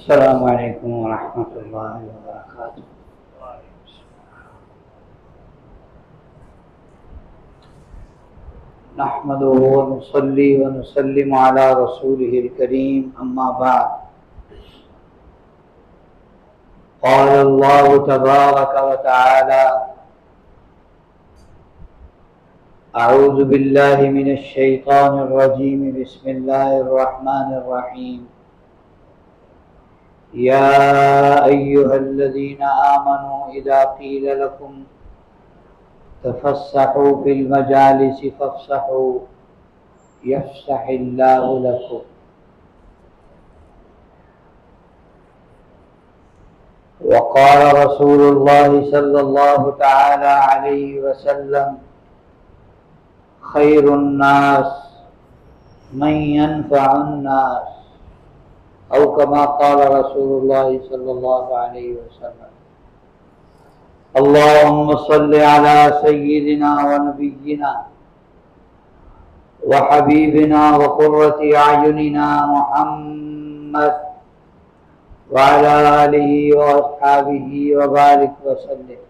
السلام علیکم ورحمۃ اللہ وبرکاتہ۔ نحمده ونصلي ونسلم على رسوله الكريم، اما بعد، قال الله تبارك وتعالى: اعوذ باللہ من الشیطان الرجیم، بسم اللہ الرحمن الرحیم۔ يا أيها الذين آمنوا إذا قيل لكم تفسحوا في المجالس فافسحوا يفسح الله لكم۔ وقال رسول الله صلى الله تعالى عليه وسلم: خير الناس من ينفع الناس، او كما قال رسول الله صلى الله عليه وسلم۔ اللهم صل على سيدنا ونبينا وحبيبنا وقرة أعيننا محمد وعلى آله وأصحابه وبارك وسلم۔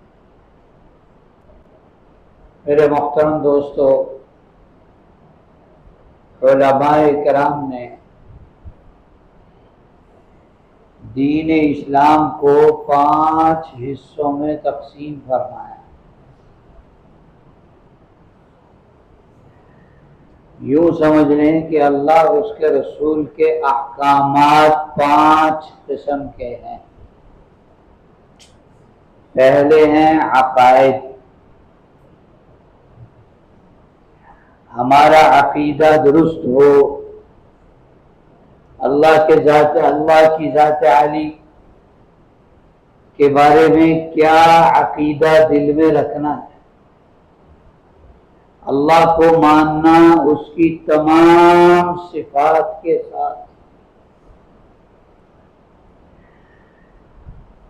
میرے محترم دوستو، علماء کرام نے دین اسلام کو 5 حصوں میں تقسیم فرمایا۔ یوں سمجھ لیں کہ اللہ اور اس کے رسول کے احکامات 5 قسم کے ہیں۔ پہلے ہیں عقائد، ہمارا عقیدہ درست ہو، اللہ کی ذات عالی کے بارے میں کیا عقیدہ دل میں رکھنا ہے، اللہ کو ماننا اس کی تمام صفات کے ساتھ،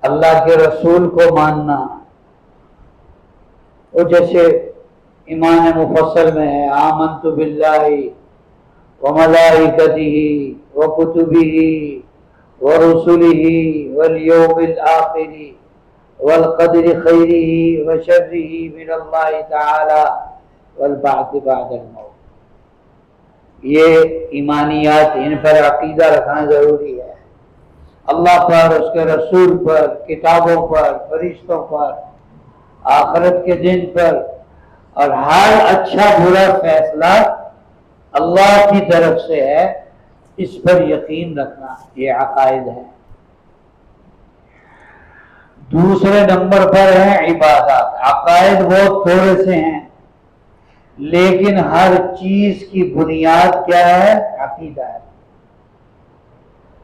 اللہ کے رسول کو ماننا، وہ جیسے ایمان مفصل میں ہے: آمنت باللہ وملائکتہ وکتبہ ورسلہ والیوم الآخر والقدر خیرہ وشرہ من اللہ تعالی والبعث بعد الموت۔ یہ ایمانیات، ان پر عقیدہ رکھنا ضروری ہے۔ اللہ پر، اس کے رسول پر، کتابوں پر، فرشتوں پر، آخرت کے دن پر، اور ہر اچھا برا فیصلہ اللہ کی طرف سے ہے، اس پر یقین رکھنا، یہ عقائد ہے۔ دوسرے نمبر پر ہیں عبادات۔ عقائد بہت تھوڑے سے ہیں، لیکن ہر چیز کی بنیاد کیا ہے؟ عقیدہ ہے۔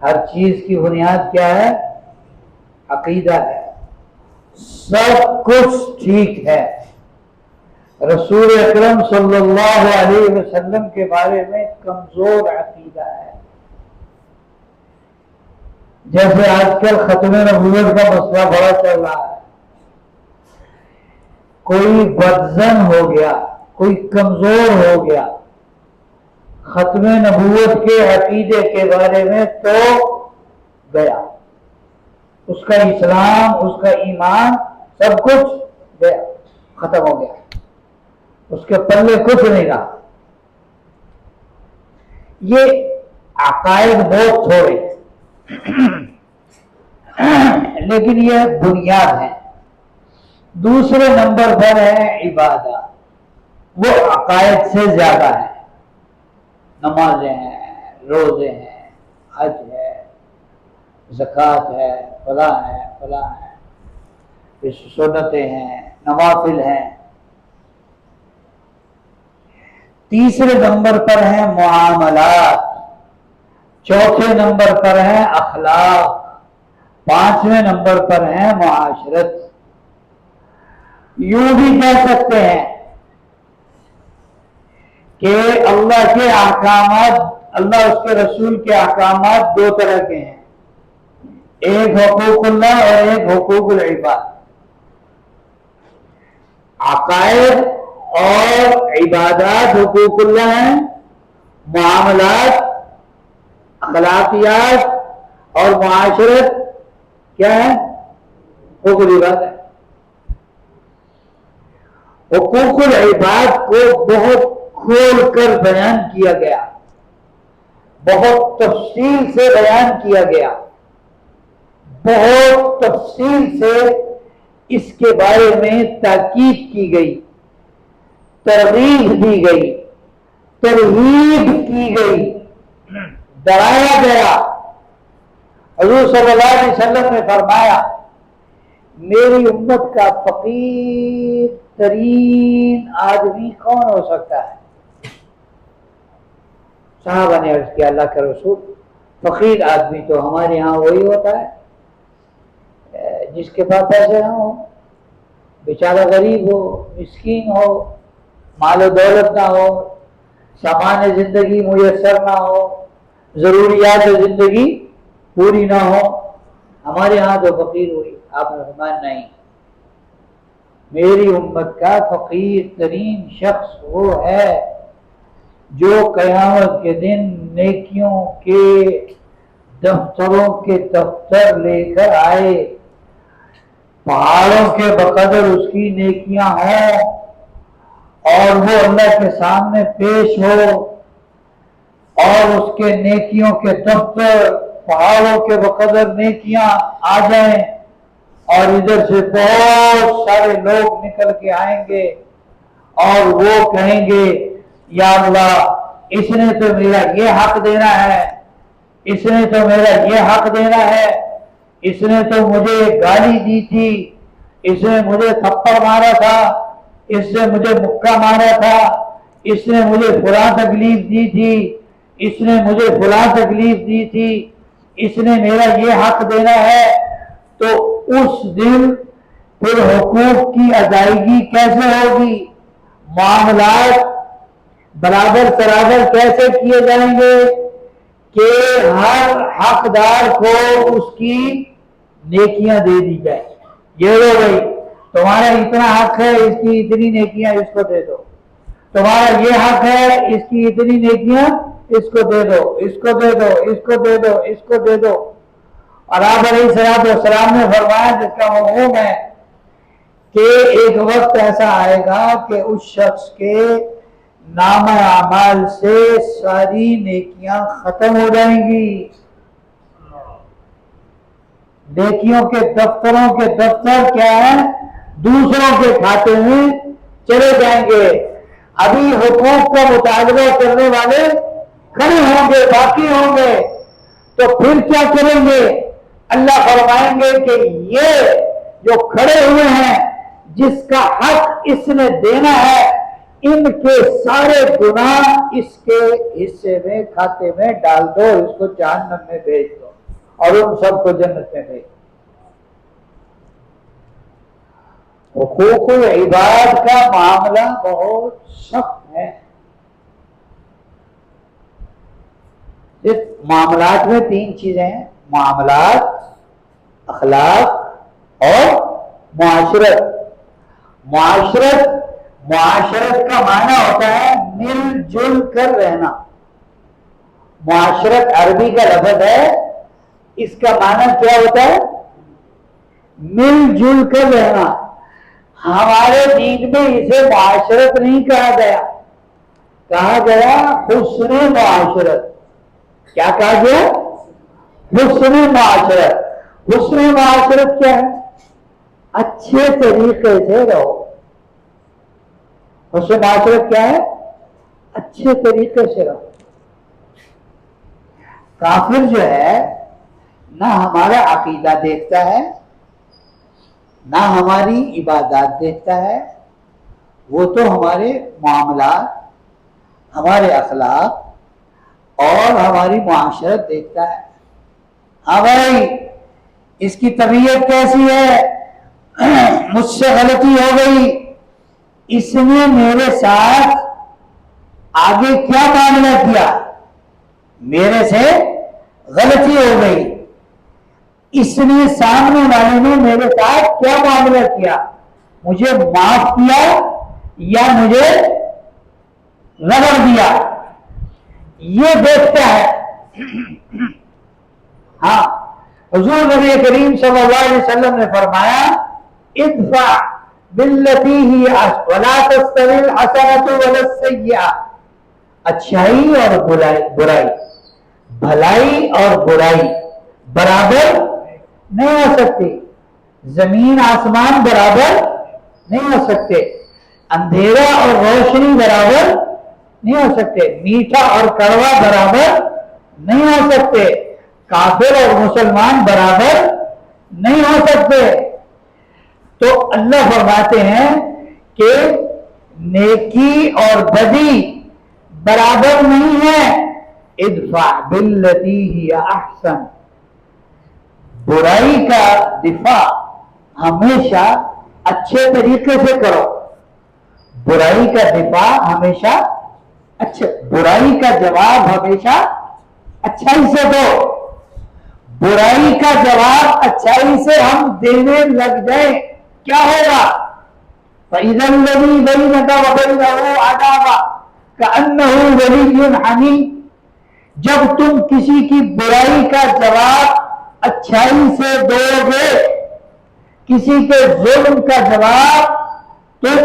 ہر چیز کی بنیاد کیا ہے؟ عقیدہ ہے۔ سب کچھ ٹھیک ہے، رسول اکرم صلی اللہ علیہ وسلم کے بارے میں کمزور عقیدہ ہے۔ جیسے آج کل ختم نبوت کا مسئلہ بڑا چل رہا ہے، کوئی بدظن ہو گیا، کوئی کمزور ہو گیا ختم نبوت کے عقیدے کے بارے میں، تو گیا، اس کا اسلام، اس کا ایمان، سب کچھ گیا، ختم ہو گیا، اس کے پلے کچھ نہیں رہا۔ یہ عقائد بہت تھوڑے لیکن یہ بنیاد ہے۔ دوسرے نمبر پر ہے عبادت، وہ عقائد سے زیادہ ہے۔ نمازیں ہیں، روزے ہیں، حج ہے، زکوٰۃ ہے، فلاں ہے، فلاں ہے، سنتیں ہیں، نوافل ہیں۔ تیسرے نمبر پر ہیں معاملات، چوتھے نمبر پر ہیں اخلاق، پانچویں نمبر پر ہیں معاشرت۔ یوں بھی کہہ سکتے ہیں کہ اللہ کے احکامات، اللہ اس کے رسول کے احکامات 2 طرح کے ہیں، ایک حقوق اللہ اور ایک حقوق العباد۔ عقائد اور عبادات حقوق اللہ ہیں، معاملات، اخلاقیات اور معاشرت کیا ہے؟ حقوق العباد ہے. حقوق العباد کو بہت کھول کر بیان کیا گیا، بہت تفصیل سے بیان کیا گیا، بہت تفصیل سے اس کے بارے میں تاکید کی گئی، ترغیب دی گئی، ترغیب کی گئی، ڈرایا گیا. حضور صلی اللہ علیہ وسلم نے فرمایا میری امت کا فقیر ترین آدمی کون ہو سکتا ہے؟ صحابہ نے عرض کیا اللہ کے رسول فقیر آدمی تو ہمارے ہاں وہی ہوتا ہے جس کے پاس پیسے نہ ہو، بیچارہ غریب ہو، مسکین ہو، مال و دولت نہ ہو، سامان زندگی میسر نہ ہو، ضروریات زندگی پوری نہ ہو، ہمارے ہاں تو فقیر ہوئی. آپ نے فرمایا نہیں، میری امت کا فقیر ترین شخص وہ ہے جو قیامت کے دن نیکیوں کے دفتروں کے دفتر لے کر آئے، پہاڑوں کے بقدر اس کی نیکیاں ہوں اور وہ اللہ کے سامنے پیش ہو اور اس کے نیکیوں کے دفتر پہاڑوں کے بقدر نیکیاں آ جائیں اور ادھر سے بہت سارے لوگ نکل کے آئیں گے اور وہ کہیں گے یا اللہ اس نے تو میرا یہ حق دینا ہے، اس نے تو میرا یہ حق دینا ہے، اس نے تو مجھے گالی دی تھی، اس نے مجھے تھپڑ مارا تھا، اس نے مجھے مکہ مارا تھا، اس نے مجھے فلاں تکلیف دی تھی، اس نے مجھے فلاں تکلیف دی تھی، اس نے میرا یہ حق دینا ہے. تو اس دن پھر حقوق کی ادائیگی کیسے ہوگی؟ معاملات برابر سرابر کیسے کیے جائیں گے کہ ہر حقدار کو اس کی نیکیاں دے دی جائیں؟ یہ لو بھائی تمہارا اتنا حق ہے، اس کی اتنی نیکیاں اس کو دے دو، تمہارا یہ حق ہے، اس کی اتنی نیکیاں اس کو دے دو، اس کو دے دو، اس کو دے دو، اس کو دے دو. اور آپ علیہ السلام نے فرمایا جس کا مفہوم ہے کہ ایک وقت ایسا آئے گا کہ اس شخص کے نام اعمال سے ساری نیکیاں ختم ہو جائیں گی، نیکیوں کے دفتروں کے دفتر کیا ہیں؟ دوسروں کے کھاتے میں چلے جائیں گے. ابھی حقوق کا مطالبہ کرنے والے کھڑے ہوں گے، باقی ہوں گے، تو پھر کیا کریں گے؟ اللہ فرمائیں گے کہ یہ جو کھڑے ہوئے ہیں جس کا حق اس نے دینا ہے ان کے سارے گناہ اس کے حصے میں کھاتے میں ڈال دو، اس کو جہنم میں بھیج دو اور ان سب کو جنت میں بھیج دو. حقوق العباد کا معاملہ بہت سخت ہے. اس معاملات میں تین چیزیں ہیں: معاملات، اخلاق اور معاشرت. معاشرت کا معنی ہوتا ہے مل جل کر رہنا. معاشرت عربی کا لفظ ہے، اس کا معنی کیا ہوتا ہے؟ مل جل کر رہنا. ہمارے دین میں اسے معاشرت نہیں کہا گیا، کہا گیا حسن معاشرت. کیا کہا گیا؟ حسن معاشرت. حسن معاشرت کیا ہے؟ اچھے طریقے سے رہو. حسن معاشرت کیا ہے؟ اچھے طریقے سے رہو. کافر جو ہے نہ ہمارا عقیدہ دیکھتا ہے، نہ ہماری عبادات دیکھتا ہے، وہ تو ہمارے معاملات، ہمارے اخلاق اور ہماری معاشرت دیکھتا ہے. ہاں بھائی اس کی طبیعت کیسی ہے؟ مجھ سے غلطی ہو گئی، اس نے میرے ساتھ آگے کیا معاملہ کیا؟ میرے سے غلطی ہو گئی، اس نے سامنے والے نے میرے ساتھ کیا معاملہ کیا؟ مجھے معاف کیا یا مجھے رگڑ دیا؟ یہ دیکھتا ہے. ہاں حضور نبی کریم صلی اللہ علیہ وسلم نے فرمایا ادفع باللتی ہی احسن ولا تستوی الحسنۃ ولا السیئۃ، اچھائی اور برائی، بھلائی اور برائی برابر نہیں ہو سکتی، زمین آسمان برابر نہیں ہو سکتے، اندھیرا اور روشنی برابر نہیں ہو سکتے، میٹھا اور کڑوا برابر نہیں ہو سکتے، کافر اور مسلمان برابر نہیں ہو سکتے۔ تو اللہ فرماتے ہیں کہ نیکی اور بدی برابر نہیں ہے۔ ادفع باللتی ہی احسن، برائی کا دفاع ہمیشہ اچھے طریقے سے کرو، برائی کا دفاع ہمیشہ اچھے، برائی کا جواب ہمیشہ اچھائی سے دو۔ برائی کا جواب اچھائی سے ہم دینے لگ جائیں کیا ہوگا؟ فَإِذَا الَّذِي بَيْنَكَ وَبَيْنَهُ عَدَاوَةٌ كَأَنَّهُ وَلِيٌّ حَمِيمٌ، جب تم کسی کی برائی کا جواب اچھائی سے دو گے، کسی کے ظلم کا جواب تم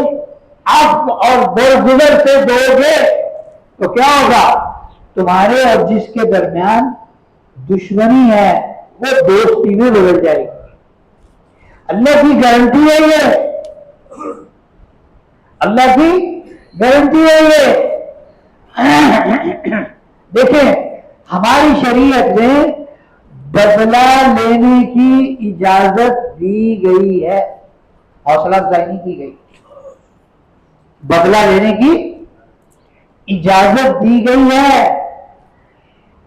عفو اور درگزر سے دو گے تو کیا ہوگا؟ تمہارے اور جس کے درمیان دشمنی ہے وہ دوستی میں بدل جائے گی۔ اللہ کی گارنٹی ہے یہ، اللہ کی گارنٹی ہے یہ۔ دیکھیں ہماری شریعت میں بدلہ لینے کی اجازت دی گئی ہے، حوصلہ افزائی نہیں کی گئی، بدلہ لینے کی اجازت دی گئی ہے،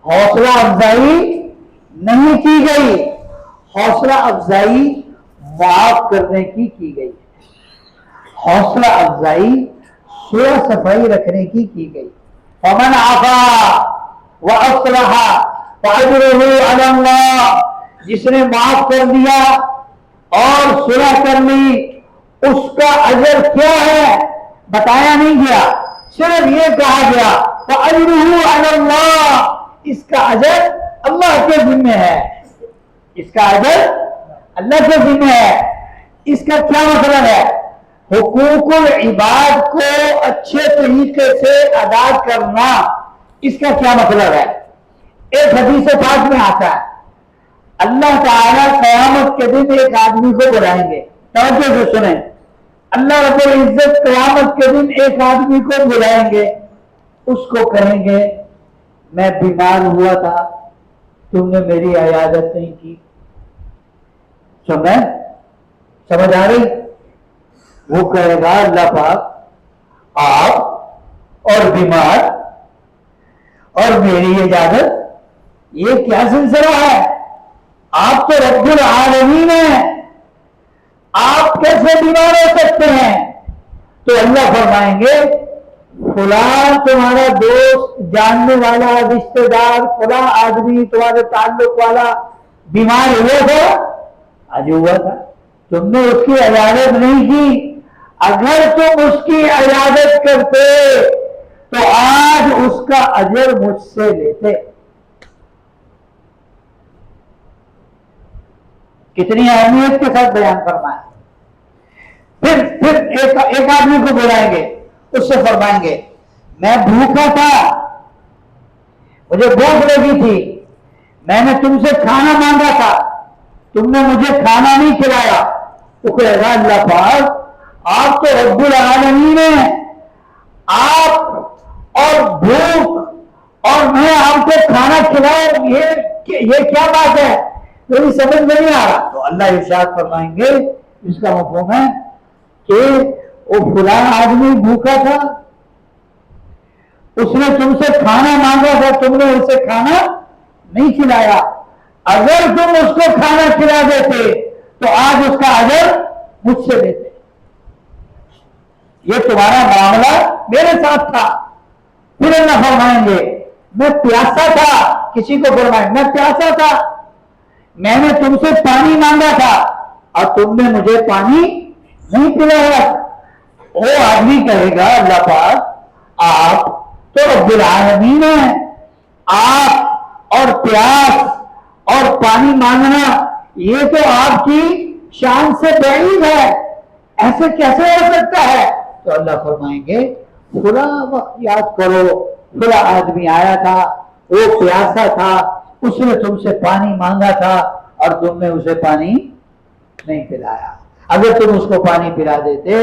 حوصلہ افزائی نہیں کی گئی۔ حوصلہ افزائی معاف کرنے کی گئی، حوصلہ افزائی صلح صفائی رکھنے کی گئی۔ فمن عفا واصلح فاجرہ علی اللہ، جس نے معاف کر دیا اور صلح کر لی اس کا اجر کیا ہے بتایا نہیں گیا، صرف یہ کہا گیا فاجرہ علی اللہ، اس کا اجر اللہ کے ذمہ ہے، اس کا اجر اللہ کے ذمہ ہے۔ اس کا کیا مطلب ہے؟ حقوق العباد کو اچھے طریقے سے ادا کرنا، اس کا کیا مطلب ہے؟ ایک حدیث پاک میں آتا ہے اللہ تعالیٰ قیامت کے دن ایک آدمی کو بلائیں گے، توجہ سے سنیں، اللہ رب العزت قیامت کے دن ایک آدمی کو بلائیں گے، اس کو کہیں گے میں بیمار ہوا تھا، تم نے میری عیادت نہیں کی۔ سمجھ آ رہی؟ وہ کہے گا اللہ پاک آپ اور بیمار اور میری عیادت، یہ کیا سلسلہ ہے؟ آپ تو رب العالمین ہیں، آپ کیسے بیمار ہو سکتے ہیں؟ تو اللہ فرمائیں گے فلاں تمہارا دوست، جاننے والا، رشتہ دار، فلاں آدمی تمہارے تعلق والا بیمار ہوا تھا، آج ہوا تھا، تم نے اس کی عیادت نہیں کی۔ اگر تم اس کی عیادت کرتے تو آج اس کا اجر مجھ سے لیتے۔ کتنی اہمیت کے ساتھ بیان فرمائیں۔ پھر ایک آدمی کو بلائیں گے، اس سے فرمائیں گے میں بھوکا تھا، مجھے بھوک لگی تھی، میں نے تم سے کھانا مانگا تھا، تم نے مجھے کھانا نہیں کھلایا۔ تو کہے گا اللہ پاک آپ تو رب العالمین ہیں، آپ اور بھوک اور میں آپ کو کھانا کھلاؤں، یہ کیا بات ہے؟ میری سمجھ میں نہیں آ رہا۔ تو اللہ ارشاد فرمائیں گے اس کا مفہوم ہے کہ وہ فلاں آدمی بھوکا تھا، اس نے تم سے کھانا مانگا تھا، تم نے اسے کھانا نہیں کھلایا، اگر تم اس کو کھانا کھلا دیتے تو آج اس کا اجر مجھ سے لیتے۔ یہ تمہارا معاملہ میرے ساتھ تھا۔ پھر اللہ فرمائیں گے میں پیاسا تھا، کسی کو فرمائیں میں پیاسا تھا، میں نے تم سے پانی مانگا تھا اور تم نے مجھے پانی نہیں پلایا۔ وہ آدمی کہے گا اللہ پاک آپ تو رب العالمین ہیں، آپ اور پیاس اور پانی مانگنا یہ تو آپ کی شان سے بعید ہے، ایسے کیسے ہو سکتا ہے؟ تو اللہ فرمائیں گے فلاں وقت یاد کرو، فلاں آدمی آیا تھا، وہ پیاسا تھا، اس نے تم سے پانی مانگا تھا اور تم نے اسے پانی نہیں پلایا، اگر تم اس کو پانی پلا دیتے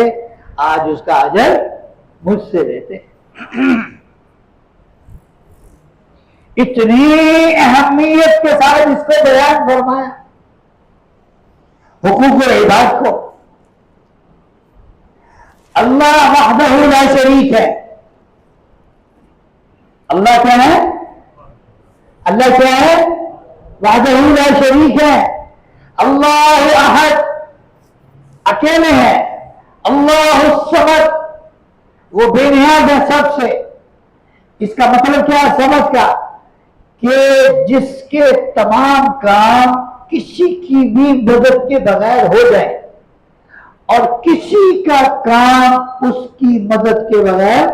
آج اس کا اجر مجھ سے لیتے۔ اتنی اہمیت کے ساتھ اس کو بیان فرمایا، حقوق العباد کو۔ اللہ وحدہ لا شریک ہے، اللہ کیا ہے؟ اللہ کیا ہے؟ وحدہ لا شریک ہے، اللہ احد اکیلے ہیں، اللہ الصمد وہ بے نیاز ہے سب سے۔ اس کا مطلب کیا ہے سمجھ کا؟ کہ جس کے تمام کام کسی کی بھی مدد کے بغیر ہو جائے اور کسی کا کام اس کی مدد کے بغیر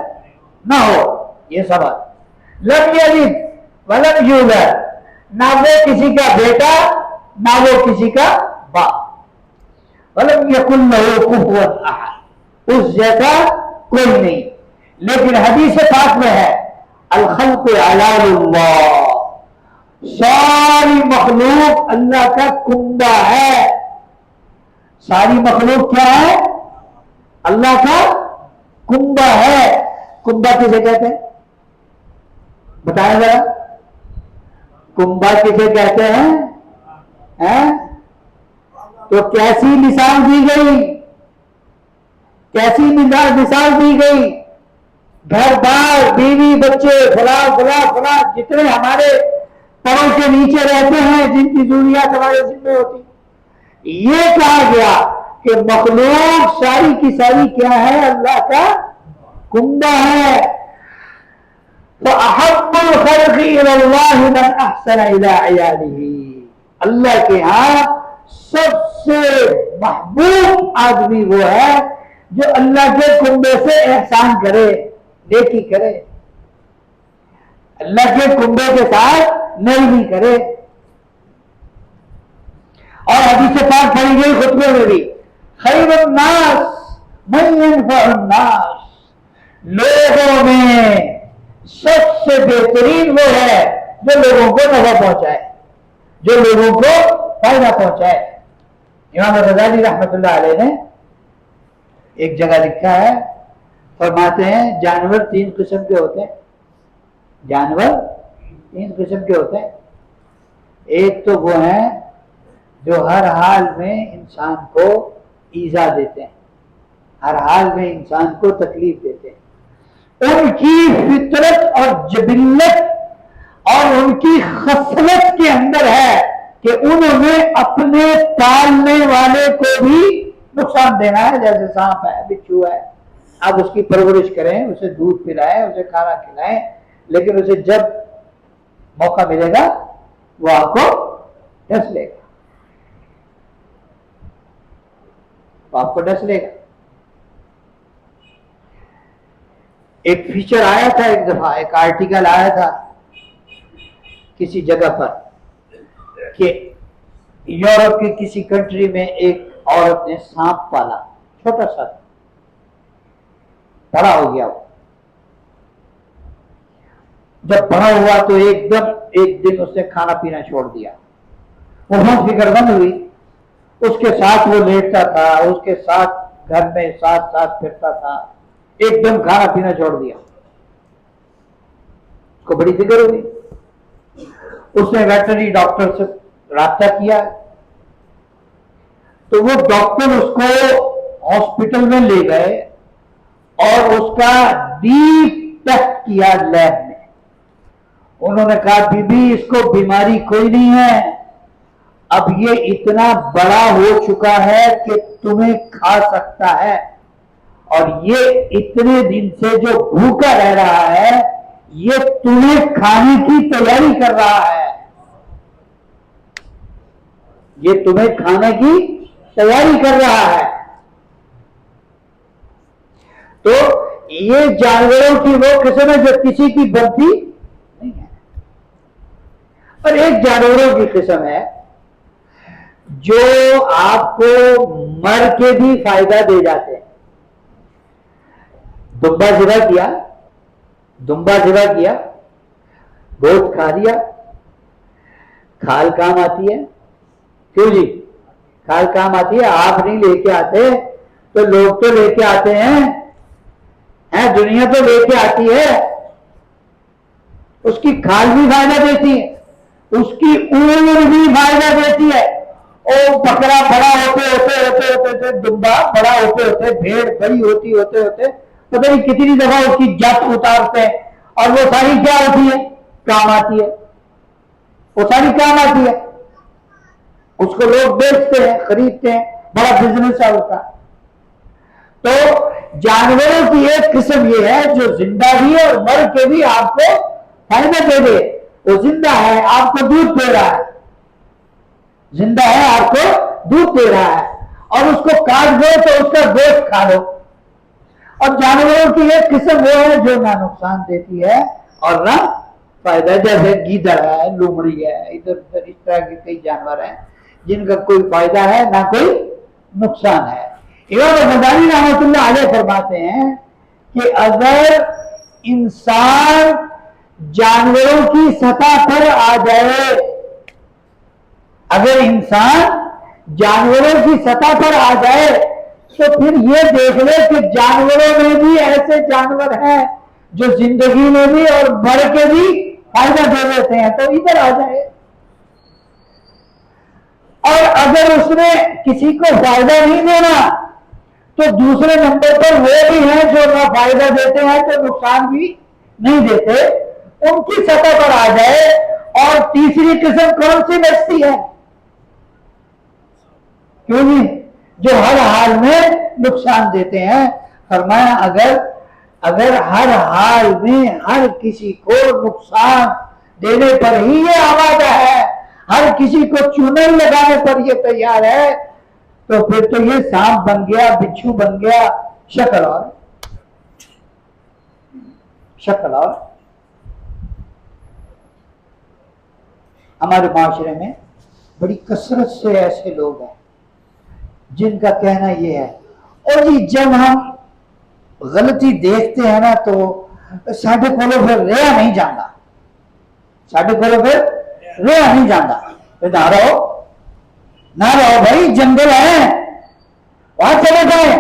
نہ ہو، یہ سوال۔ لم یلد ولم یولد، نہ وہ کسی کا بیٹا نہ وہ کسی کا باپ، ولم یکن لہ کفوا احد، اس جیسا کوئی نہیں۔ لیکن حدیث پاک میں ہے الخلق عیال اللہ، ساری مخلوق اللہ کا کنبہ ہے۔ ساری مخلوق کیا ہے؟ اللہ کا کنبہ ہے۔ کنبہ کسے کہتے ہیں؟ بتائیں ذرا، کنبہ کسے کہتے ہیں؟ تو کیسی مثال دی گئی، کیسی مثال دی گئی؟ گھر بار، بیوی بچے، فلاں فلاں فلاں جتنے ہمارے پروں کے نیچے رہتے ہیں، جن کی ضروریات ہمارے ذمہ ہوتی، یہ کہا گیا کہ مخلوق ساری کی ساری کیا ہے؟ اللہ کا کنبہ ہے۔ فَأَحَبُّ الْخَلْقِ إِلَى اللَّهِ مَنْ أَحْسَنَ إِلَىٰ عِيَالِهِ، اللہ کے ہاں سب سے محبوب آدمی وہ ہے جو اللہ کے کنبے سے احسان کرے، نیکی کرے، اللہ کے کنبے کے ساتھ نرمی کرے۔ اور حدیث پاک پڑھی گئی خطبے میں بھی، خیر الناس من ينفع الناس، لوگوں میں سب سے بہترین وہ ہے جو لوگوں کو نفع پہنچائے، جو لوگوں کو فائدہ پہنچائے۔ امام غزالی رحمۃ اللہ علیہ نے ایک جگہ لکھا ہے، فرماتے ہیں جانور تین قسم کے ہوتے ہیں، جانور تین قسم کے ہوتے ہیں۔ ایک تو وہ ہیں جو ہر حال میں انسان کو ایذا دیتے ہیں، ہر حال میں انسان کو تکلیف دیتے ہیں۔ ان کی فطرت اور جبلت اور ان کی خصلت کے اندر ہے کہ انہوں نے اپنے پالنے والے کو بھی نقصان دینا ہے، جیسے سانپ ہے، بچھو ہے، آپ اس کی پرورش کریں، اسے دودھ پلائیں، اسے کھانا کھلائیں، لیکن اسے جب موقع ملے گا وہ آپ کو ڈس لے گا، آپ کو ڈس لے گا۔ ایک فیچر آیا تھا ایک دفعہ، ایک آرٹیکل آیا تھا کسی جگہ پر کہ یورپ کے کسی کنٹری میں ایک عورت نے سانپ پالا، چھوٹا سا، بڑا ہو گیا وہ۔ جب بڑا ہوا تو ایک دن اس نے کھانا پینا چھوڑ دیا، وہ بہت فکر مند ہوئی، اس کے ساتھ وہ لیٹتا تھا، اس کے ساتھ گھر میں ساتھ ساتھ پھرتا تھا، ایک دم کھانا پینا چھوڑ دیا، اس کو بڑی فکر ہوئی۔ اس نے ویٹرنری ڈاکٹر سے رابطہ کیا تو وہ ڈاکٹر اس کو ہاسپٹل میں لے گئے اور اس کا ڈیپ ٹیسٹ کیا لیب میں۔ انہوں نے کہا بی بی اس کو بیماری کوئی نہیں ہے، اب یہ اتنا بڑا ہو چکا ہے کہ تمہیں کھا سکتا ہے، اور یہ اتنے دن سے جو بھوکا رہ رہا ہے یہ تمہیں کھانے کی تیاری کر رہا ہے، یہ تمہیں کھانے کی تیاری کر رہا ہے۔ تو یہ جانوروں کی وہ قسم ہے جو کسی کی بنتی نہیں ہے۔ اور ایک جانوروں کی قسم ہے جو آپ کو مر کے بھی فائدہ دے جاتے ہیں. دمبا ذبح کیا, گوشت کھا لیا, کھال کام آتی ہے. کیوں جی؟ کھال کام آتی ہے. آپ نہیں لے کے آتے تو لوگ تو لے کے آتے ہیں, دنیا تو لے کے آتی ہے. اس کی کھال بھی فائدہ دیتی ہے, اس کی اون بھی فائدہ دیتی ہے. اور بکرا بڑا ہوتے دمبا بڑا ہوتے بھیڑ بڑی ہوتے پتہ نہیں کتنی دفعہ اس کی جت اتارتے ہیں, اور وہ ساری کیا ہوتی ہے؟ کام آتی ہے. وہ ساری کام آتی ہے. اس کو لوگ بیچتے ہیں, خریدتے ہیں, بڑا بزنس ہے اس کا. تو جانوروں کی ایک قسم یہ ہے جو زندہ بھی اور مر کے بھی آپ کو فائدہ دے دے. وہ زندہ ہے, آپ کو دودھ دے رہا ہے, زندہ ہے, آپ کو دودھ دے رہا ہے, اور اس کو کاٹ دو تو اس کا گوشت کھا لو. اور جانوروں کی ایک قسم وہ ہے جو نہ نقصان دیتی ہے اور نہ فائدہ, جیسے گیدڑ ہے, لومڑی ہے, ادھر ادھر اس طرح کے کئی جانور ہیں جن کا کوئی فائدہ ہے نہ کوئی نقصان ہے. امام غزالی رحمۃ اللہ علیہ فرماتے ہیں کہ اگر انسان جانوروں کی سطح پر آ جائے, اگر انسان جانوروں کی سطح پر آ جائے تو پھر یہ دیکھ لے کہ جانوروں میں بھی ایسے جانور ہیں جو زندگی میں بھی اور مر کے بھی فائدہ دے دیتے ہیں, تو ادھر آ جائے. اور اگر اس نے کسی کو فائدہ نہیں دینا تو دوسرے نمبر پر وہ بھی ہیں جو نہ فائدہ دیتے ہیں تو نقصان بھی نہیں دیتے, ان کی سطح پر آ جائے. اور تیسری قسم کون سی بچتی ہے؟ کیوں نہیں؟ جو ہر حال میں نقصان دیتے ہیں. فرمایا اگر ہر حال میں ہر کسی کو نقصان دینے پر ہی یہ آمادہ ہے, ہر کسی کو چونل لگانے پر یہ تیار ہے, تو پھر تو یہ سانپ بن گیا, بچھو بن گیا. شکل اور ہمارے معاشرے میں بڑی کثرت سے ایسے لوگ ہیں جن کا کہنا یہ ہے, اور جی جب ہم غلطی دیکھتے ہیں نا تو ساڈے کولوں پھر رہا نہیں جاتا, ساڈے کولوں پھر رہا نہیں جاتا. نہ رہو بھائی, جنگل ہے, وہاں چلے جائیں.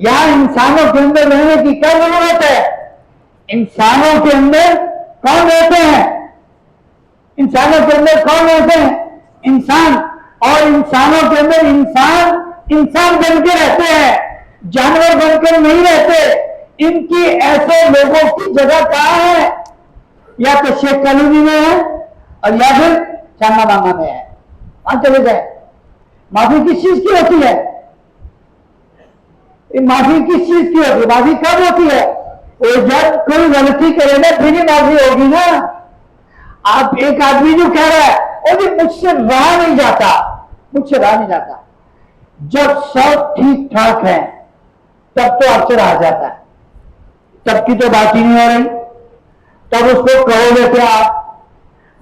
یہاں انسانوں کے اندر رہنے کی کیا ضرورت ہے؟ انسانوں کے اندر کون رہتے ہیں؟ انسانوں کے اندر کون رہتے ہیں؟ انسان. اور انسانوں کے اندر انسان بن کے رہتے ہیں, جانور بن کر نہیں رہتے. ان کی ایسے لوگوں کی جگہ کہاں ہے؟ یا تو شیخ کالونی میں ہے اور یا پھر چانا ماما میں ہے, وہاں چلے جائے. معافی کس چیز کی ہوتی ہے؟ معافی کس چیز کی ہوتی ہے؟ معافی کب ہوتی ہے؟ وہ جب کوئی غلطی کرے گا پھر ہی معافی ہوگی نا. آپ ایک آدمی جو کہہ رہا ہے وہ بھی مجھ سے رہا نہیں جاتا, جب سب ٹھیک ٹھاک ہے تب تو آپ سے رہا جاتا ہے, تب کی تو بات ہی نہیں ہو رہی. تب اس کو کہو گے کہ آپ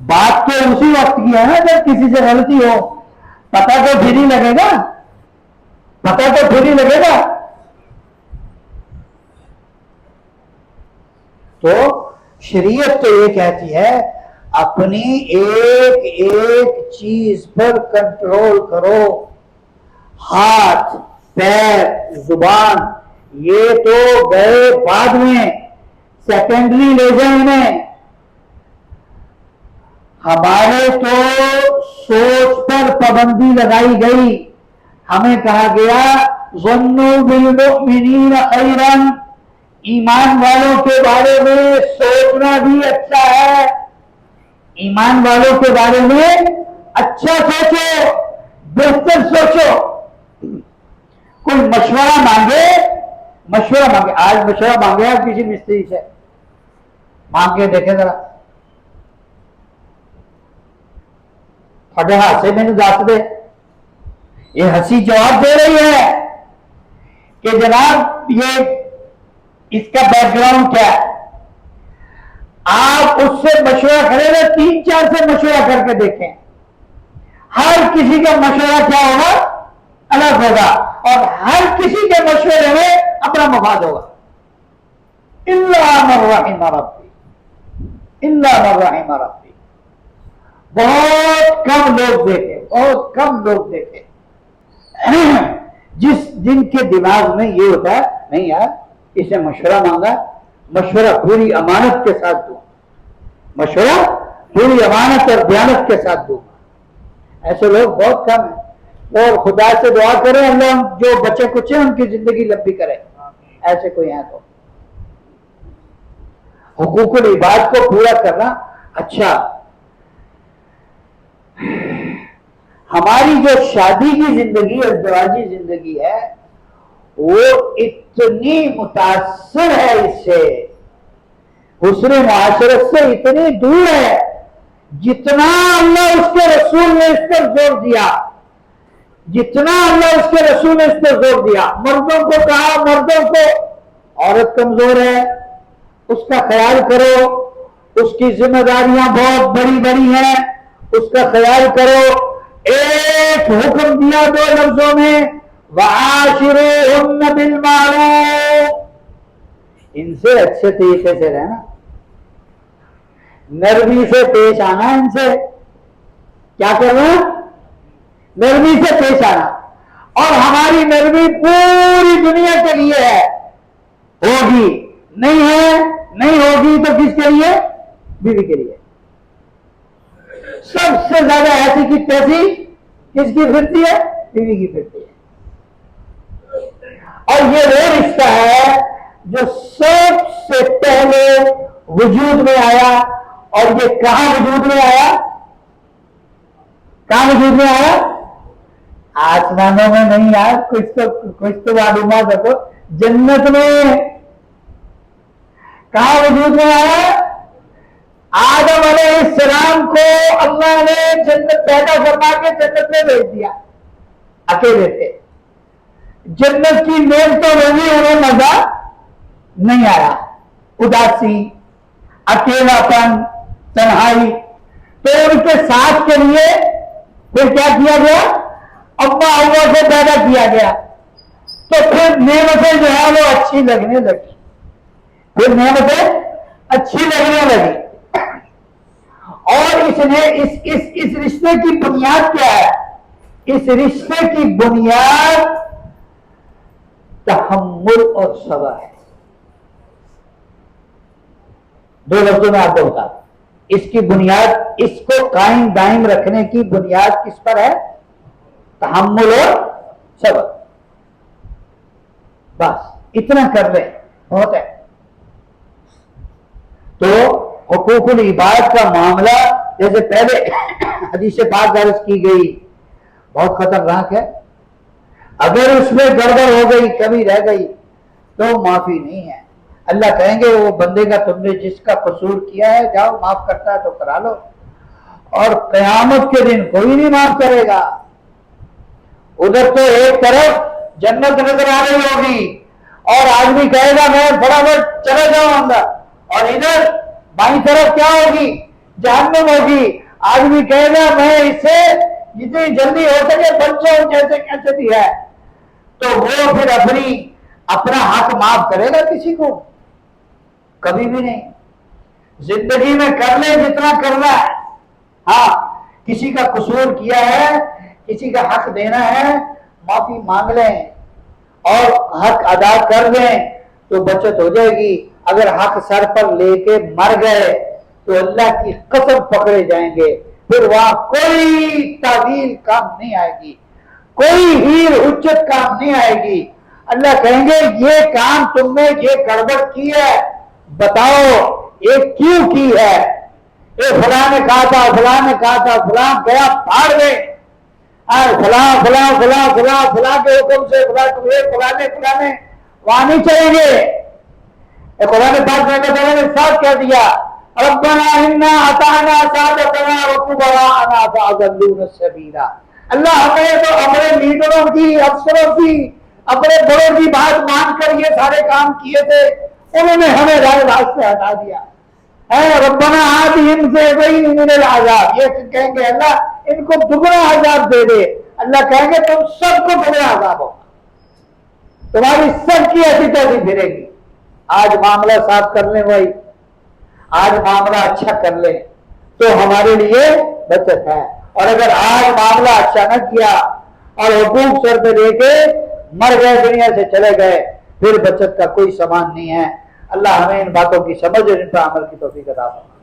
بات تو اسی وقت کی ہے نا جب کسی سے غلطی ہو. پتہ تو پھر ہی لگے گا. تو شریعت تو یہ کہتی ہے اپنی ایک ایک چیز پر کنٹرول کرو. ہاتھ, پیر, زبان یہ تو گئے بعد میں, سیکنڈری لے جائیں انہیں. ہمارے تو سوچ پر پابندی لگائی گئی. ہمیں کہا گیا ظنوا بالمؤمنین خیرا, ایمان والوں کے بارے میں سوچنا بھی اچھا ہے. ایمان والوں کے بارے میں اچھا سوچو, بہتر سوچو. کوئی مشورہ مانگے, آج مشورہ مانگے آپ کسی مستری سے, مانگ کے دیکھیں ذرا, ہاتھ سے میں نے دس دے. یہ ہنسی جواب دے رہی ہے کہ جناب یہ اس کا بیک گراؤنڈ کیا ہے. آپ اس سے مشورہ کریں گے، 3-4 سے مشورہ کر کے دیکھیں، ہر کسی کا مشورہ کیا ہوگا؟ الگ ہوگا، اور ہر کسی کے مشورے میں اپنا مفاد ہوگا۔ الا من رحم ربی، الا من رحم ربی۔ بہت کم لوگ دیکھے، بہت کم لوگ دیکھے جن کے دماغ میں یہ ہوتا ہے نہیں یار اسے مشورہ مانگا، مشورہ پوری امانت کے ساتھ دوں، مشورہ پوری امانت اور دیانت کے ساتھ دوں۔ ایسے لوگ بہت کم ہیں، اور خدا سے دعا کریں اللہ جو بچے کچھ ہیں ان کی زندگی لمبی کرے، ایسے کوئی ہیں تو۔ حقوق العباد کو پورا کرنا۔ اچھا، ہماری جو شادی کی زندگی اور ازدواجی زندگی ہے وہ اتنی متاثر ہے اس سے، حسن معاشرت سے اتنی دور ہے، جتنا اللہ اس کے رسول نے اس پر زور دیا، جتنا اللہ اس کے رسول نے اس پر زور دیا۔ مردوں کو کہا مردوں کو عورت کمزور ہے، اس کا خیال کرو، اس کی ذمہ داریاں بہت بڑی بڑی ہیں، اس کا خیال کرو۔ ایک حکم دیا 2 لفظوں میں، وَعَاشِرُوهُنَّ بِالْمَعْرُوفِ، ان سے اچھے طریقے سے رہنا، نرمی سے پیش آنا، ان سے کیا کرنا؟ نرمی سے پیش آنا۔ اور ہماری نرمی پوری دنیا کے لیے ہے، ہوگی نہیں ہے نہیں ہوگی تو کس کے لیے؟ بیوی کے لیے۔ سب سے زیادہ ایسی کی تیسی کس کی پھرتی ہے؟ بیوی کی پھرتی ہے۔ اور یہ وہ رشتہ ہے جو سب سے پہلے وجود میں آیا، اور یہ کہاں وجود میں آیا؟ کہاں وجود میں آیا؟ آسمانوں میں نہیں یار، کچھ تو معلومات رکھو، جنت میں۔ کہاں وجود میں آیا؟ آدم علیہ السلام کو اللہ نے جنت پیدا فرما کے جنت میں بھیج دیا، اکیلے تھے۔ جنت کی نعمتوں میں بھی انہیں مزہ نہیں آیا، اداسی، اکیلا پن، تنہائی۔ تو ان کے ساتھ کے لیے پھر کیا کیا گیا؟ ابا ہوا کو پیدا کیا گیا، تو پھر نعمتیں جو ہے وہ اچھی لگنے لگی، پھر نعمتیں اچھی لگنے لگی۔ اور اس نے اس رشتے کی بنیاد کیا ہے؟ اس رشتے کی بنیاد تحمل اور صبر ہے۔ 2 لفظوں میں آپ کو بتا دوں، اس کی بنیاد، اس کو قائم دائم رکھنے کی بنیاد کس پر ہے؟ تحمل اور صبر۔ بس اتنا کر لیں بہت ہے۔ تو حقوق العباد کا معاملہ جیسے پہلے حدیث پاک درج کی گئی بہت خطرناک ہے۔ اگر اس میں گڑبڑ ہو گئی، کمی رہ گئی تو معافی نہیں ہے۔ اللہ کہیں گے وہ بندے کا تم نے جس کا قصور کیا ہے جاؤ معاف کرتا ہے تو کرا لو، اور قیامت کے دن کوئی نہیں معاف کرے گا۔ ادھر تو ایک طرف جنت نظر آ رہی ہوگی اور آدمی کہے گا میں فٹافٹ چلا جاؤں اندر، اور ادھر بائیں طرف کیا ہوگی؟ جہنم ہوگی۔ آدمی کہے گا میں اسے جتنی جلدی ہو سکے بچ جاؤں جیسے کیسے بھی ہے، تو وہ پھر اپنا حق معاف کرے گا کسی کو؟ کبھی بھی نہیں۔ زندگی میں کر لیں جتنا کرنا ہے، ہاں کسی کا قصور کیا ہے، کسی کا حق دینا ہے، معافی مانگ لیں اور حق ادا کر لیں تو بچت ہو جائے گی۔ اگر حق سر پر لے کے مر گئے تو اللہ کی قسم پکڑے جائیں گے، پھر وہاں کوئی تعویل کام نہیں آئے گی، کوئی ہیر حجت کام نہیں آئے گی۔ اللہ کہیں گے یہ کام تم نے یہ گڑبڑ کی ہے، بتاؤ یہ کیوں کی ہے؟ یہ فلاں نے کہا تھا، فلاں نے کہا تھا، فلاں گیا پھاڑ دے، فلاں فلاں فلاں فلاں فلاں کے حکم سے فلاں نے وہاں نہیں چلیں گے۔ قرآن پاک میں نے صاف کہہ دیا ربنا انا اطعنا سادتنا وكبراءنا فاضلونا السبيل۔ اللہ ہمیں تو اپنے لیڈروں کی، افسروں کی، اپنے بڑوں کی بات مان کر یہ سارے کام کیے تھے، انہوں نے ہمیں راہ سے ہٹا دیا، ہے ربنا آتہم ضعفین من العذاب، یہ کہیں گے اللہ ان کو دگنا عذاب دے دے، اللہ کہیں گے تم سب کو دگنا عذاب ہوگا، تمہاری سب کی ایسی تیسی پھرے گی۔ آج معاملہ صاف کر لیں بھائی، آج معاملہ اچھا کر لیں تو ہمارے لیے بچت ہے، اور اگر آج معاملہ اچھا نہ کیا اور حقوق سر پہ لے کے مر گئے، دنیا سے چلے گئے، پھر بچت کا کوئی سامان نہیں ہے۔ اللہ ہمیں ان باتوں کی سمجھ اور ان پر عمل کی توفیق عطا فرمائے۔